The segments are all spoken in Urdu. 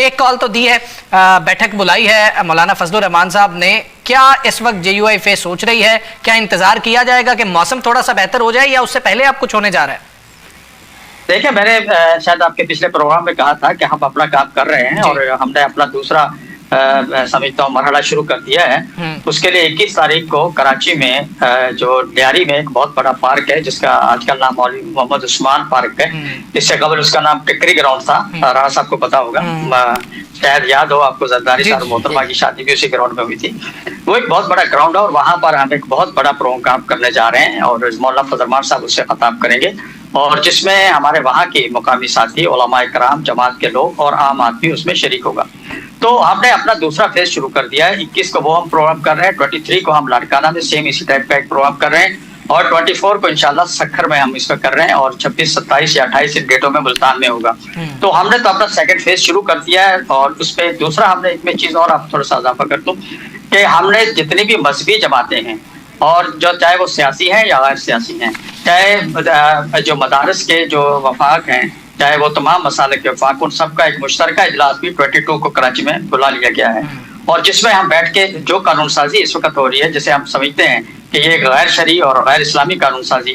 ایک کال تو دی ہے, بیٹھک بلائی ہے مولانا فضل الرحمان صاحب نے, کیا اس وقت JUIF سوچ رہی ہے, کیا انتظار کیا جائے گا کہ موسم تھوڑا سا بہتر ہو جائے یا اس سے پہلے اب کچھ ہونے جا رہا ہے؟ دیکھیں, میں نے شاید آپ کے پچھلے پروگرام میں کہا تھا کہ ہم اپنا کام کر رہے ہیں اور ہم نے اپنا دوسرا سمجھتا ہوں مرحلہ شروع کر دیا ہے. اس کے لیے 21 تاریخ کو کراچی میں جو ڈیاری میں ایک بہت بڑا پارک ہے جس کا آج کل نام مولوی محمد عثمان پارک ہے, اس سے قبل اس کا نام ٹکری گراؤنڈ تھا, رانا صاحب کو پتا ہوگا, شاید یاد ہو آپ کو, زرداری صاحب محترمہ کی شادی بھی اسی گراؤنڈ میں ہوئی تھی. وہ ایک بہت بڑا گراؤنڈ ہے اور وہاں پر ہم ایک بہت بڑا پروگرام کرنے جا رہے ہیں اور مولانا فضل الرحمان صاحب اس سے خطاب کریں گے, اور جس میں ہمارے وہاں کے مقامی ساتھی, علماء کرام, جماعت کے لوگ اور عام آدمی اس میں شریک ہوگا. تو ہم نے اپنا دوسرا فیز شروع کر دیا ہے. 21 کو وہ ہم پروگرام کر رہے ہیں, 23 کو ہم لاڑکانہ میں سیم اسی ٹائپ کا ایک پروگرام کر رہے ہیں, اور 24 کو انشاءاللہ سکھر میں ہم اس کو کر رہے ہیں, اور 26, 27 یا 28 ان ڈیٹوں میں ملتان میں ہوگا. تو ہم نے تو اپنا سیکنڈ فیز شروع کر دیا ہے. اور اس پہ دوسرا ہم نے ایک میں چیز اور آپ تھوڑا سا اضافہ کر دوں کہ ہم نے جتنی بھی مذہبی جماعتیں ہیں, اور جو چاہے وہ سیاسی ہیں یا غیر سیاسی ہیں, چاہے جو مدارس کے جو وفاق ہیں, چاہے وہ تمام مسالک کے وفاق, ان سب کا ایک مشترکہ اجلاس بھی 22 کو کراچی میں بلا لیا گیا ہے, اور جس میں ہم بیٹھ کے جو قانون سازی اس وقت ہو رہی ہے, جسے ہم سمجھتے ہیں کہ یہ غیر شرعی اور غیر اسلامی قانون سازی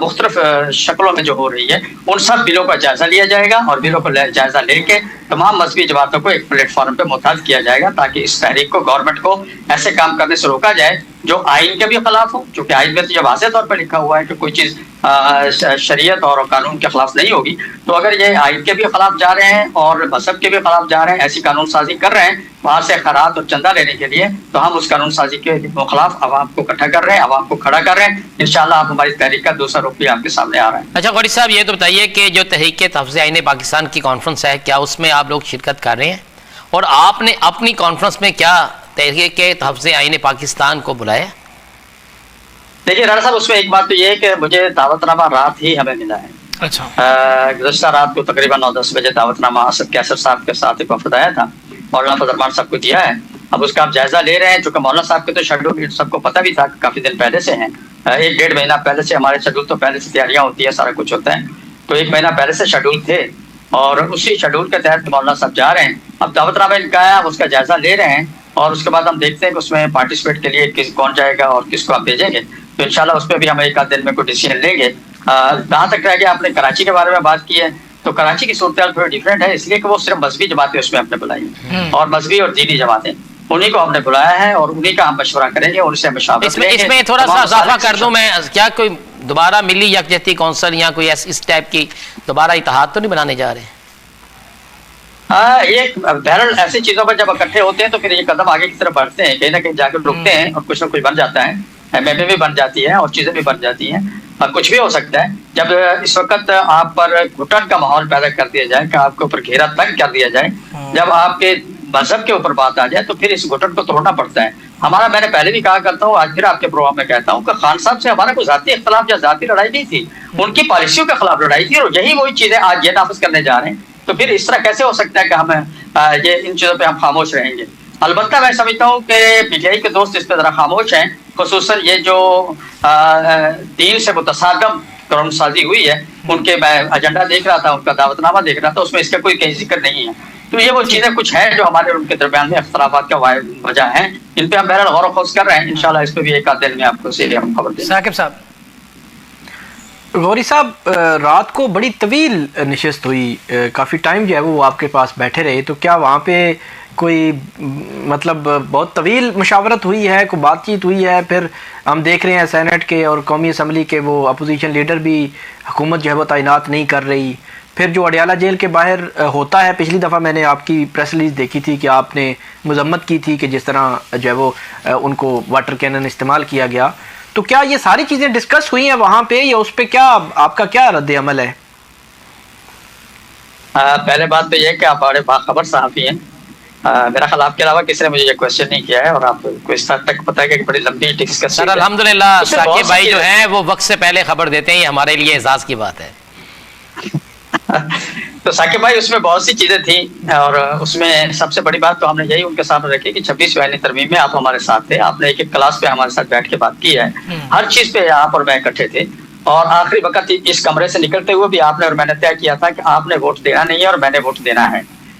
مختلف شکلوں میں جو ہو رہی ہے, ان سب بلوں کا جائزہ لیا جائے گا, اور بلوں کو جائزہ لے کے تمام مذہبی جماعتوں کو ایک پلیٹ فارم پہ متحد کیا جائے گا, تاکہ اس تحریک کو, گورنمنٹ کو ایسے کام کرنے سے روکا جائے جو آئین کے بھی خلاف ہو, چونکہ آئین میں تو جب واضح طور پر لکھا ہوا ہے کہ کوئی چیز شریعت اور قانون کے خلاف نہیں ہوگی, تو اگر یہ آئین کے بھی خلاف جا رہے ہیں اور مذہب کے بھی خلاف جا رہے ہیں, ایسی قانون سازی کر رہے ہیں وہاں سے خیرات اور چندہ لینے کے لیے, تو ہم اس قانون سازی کے خلاف عوام کو اکٹھا کر رہے ہیں, عوام کو کھڑا کر رہے ہیں. انشاءاللہ آپ ہماری تحریک کا دوسرا رخ بھی آپ کے سامنے آ رہا ہے. اچھا غوری صاحب, یہ تو بتائیے کہ جو تحریک تحفظ آئین پاکستان کی کانفرنس ہے, کیا اس میں آپ لوگ شرکت کر رہے ہیں, اور آپ نے اپنی کانفرنس میں کیا تحریک تحفظ آئین پاکستان کو بلایا؟ دیکھیے رانا صاحب, اس میں ایک بات تو یہ ہے کہ مجھے دعوت نامہ رات ہی ہمیں ملا ہے. اچھا, گزشتہ رات کو تقریباً 9-10 بجے دعوت نامہ اسد کیسر صاحب کے ساتھ ایک وفد آیا تھا, مولانا فضل الرحمان صاحب کو دیا ہے. اب اس کا ہم جائزہ لے رہے ہیں, چونکہ مولانا صاحب کے تو شیڈول سب کو پتہ بھی تھا, کافی دن پہلے سے ہیں, 1-1.5 مہینہ پہلے سے ہمارے شیڈول, تو پہلے سے تیاریاں ہوتی ہیں, سارا کچھ ہوتا ہے, تو 1 مہینہ پہلے سے شیڈول تھے, اور اسی شیڈول کے تحت مولانا صاحب جا رہے ہیں. اب دعوت نامہ ان کا ہے, اس کا جائزہ لے رہے ہیں, اور اس کے بعد ہم دیکھتے ہیں کہ اس میں پارٹیسپیٹ کے لیے کون جائے گا اور کس کو آپ بھیجیں گے. تو انشاءاللہ اس پہ بھی ہم 1 آدھ دن میں کوئی ڈیسیژن لیں گے. کہاں تک رہ گیا, آپ نے کراچی کے بارے میں بات کی ہے, تو کراچی کی صورتحال تھوڑی ڈفرینٹ ہے, اس لیے کہ وہ صرف مذہبی جماعتیں اس میں ہم نے بلائی ہیں, اور مذہبی اور دینی جماعتیں, انہیں کو ہم نے بلایا ہے, اور انہیں کا ہم مشورہ کریں گے, ان سے مشاورت لیں گے. اس میں تھوڑا سا اضافہ کر دوں میں, کیا کوئی دوبارہ ملی یکجہتی کونسل یا کوئی اس ٹائپ کی دوبارہ اتحاد تو نہیں بنانے جا رہے ہیں؟ یہ بہرحال ایسی چیزوں پر جب اکٹھے ہوتے ہیں تو پھر یہ قدم آگے کی طرف بڑھتے ہیں, کہیں نہ کہیں جا کے رکتے ہیں, اور کچھ نہ کچھ بن جاتا ہے, ایم بھی بن جاتی ہے, اور چیزیں بھی بن جاتی ہیں, کچھ بھی ہو سکتا ہے. جب اس وقت آپ پر گھٹن کا ماحول پیدا کر دیا جائے, کہ آپ کے اوپر گھیرا تنگ کر دیا جائے, جب آپ کے مذہب کے اوپر بات آ جائے, تو پھر اس گھٹن کو توڑنا پڑتا ہے. ہمارا, میں نے پہلے بھی کہا کرتا ہوں, آج پھر آپ کے پروگرام میں کہتا ہوں کہ خان صاحب سے ہمارا کوئی ذاتی اختلاف یا ذاتی لڑائی نہیں تھی, ان کی پالیسیوں کے خلاف لڑائی تھی, اور یہی وہی چیزیں آج یہ نافذ کرنے جا رہے ہیں. تو پھر اس طرح کیسے ہو سکتا ہے کہ ہم یہ ان چیزوں پہ ہم خاموش رہیں گے؟ البتہ میں سمجھتا ہوں کہ PTI کے دوست اس پہ ذرا خاموش ہیں, خصوصاً یہ جو دین سے متصادم قانون سازی ہوئی ہے, ان کے میں ایجنڈا دیکھ رہا تھا, ان کا دعوت نامہ دیکھ رہا تھا, اس میں اس کا کوئی کہیں ذکر نہیں ہے. تو یہ وہ چیزیں کچھ ہیں جو ہمارے ان کے درمیان میں اختلافات کا وجہ ہیں, ان پہ ہم بہرحال غور و خوض کر رہے ہیں. انشاءاللہ اس پہ بھی 1 آدھ دن میں آپ کو سیدھے ہم خبر دیں گے. ثاقب صاحب. غوری صاحب, رات کو بڑی طویل نشست ہوئی, کافی ٹائم جو ہے وہ آپ کے پاس بیٹھے رہے, تو کیا وہاں پہ کوئی مطلب بہت طویل مشاورت ہوئی ہے, کوئی بات چیت ہوئی ہے؟ پھر ہم دیکھ رہے ہیں سینٹ کے اور قومی اسمبلی کے وہ اپوزیشن لیڈر بھی حکومت جو ہے وہ تعینات نہیں کر رہی. پھر جو اڈیالہ جیل کے باہر ہوتا ہے, پچھلی دفعہ میں نے آپ کی پریس ریلیز دیکھی تھی کہ آپ نے مذمت کی تھی کہ جس طرح جو ہے وہ ان کو واٹر کینن استعمال کیا گیا, تو کیا یہ ساری چیزیں ڈسکس ہوئی ہیں وہاں پہ, یا اس پہ کیا آپ کا کیا رد عمل ہے؟ پہلے بات تو یہ ہے کہ آپ بڑے باخبر صحافی ہیں, میرا خیال آپ کے علاوہ کسی نے مجھے یہ کوشچن نہیں کیا ہے, اور آپ کو اس حد تک پتہ ہے کہ بڑی لمبی ڈسکشن. سر الحمدللہ ثاقب بھائی جو ہیں وہ وقت سے پہلے خبر دیتے ہیں, یہ ہمارے لیے اعزاز کی بات ہے. تو ثاقب بھائی اس میں بہت سی چیزیں تھیں, اور اس میں سب سے بڑی بات تو ہم نے یہی ان کے سامنے رکھی کہ 26 آئینی ترمیم میں آپ ہمارے ساتھ تھے, آپ نے ایک کلاس پہ ہمارے ساتھ بیٹھ کے بات کی ہے, ہر چیز پہ آپ اور میں اکٹھے تھے, اور آخری وقت اس کمرے سے نکلتے ہوئے بھی آپ نے اور میں نے طے کیا تھا کہ آپ نے ووٹ دینا نہیں ہے اور میں نے ووٹ دینا ہے.